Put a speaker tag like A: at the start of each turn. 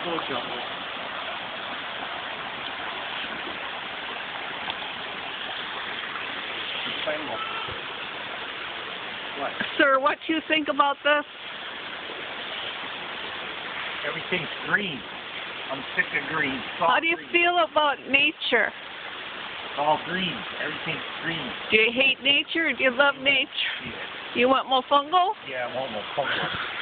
A: Full jungle. What?
B: Sir, what do you think about this?
A: Everything's green. I'm sick of green.
B: How do you feel about nature?
A: It's all green. Everything's green.
B: Do you hate nature or do you love nature?
A: Yeah.
B: You want mofongo?
A: Yeah, I want more fungus.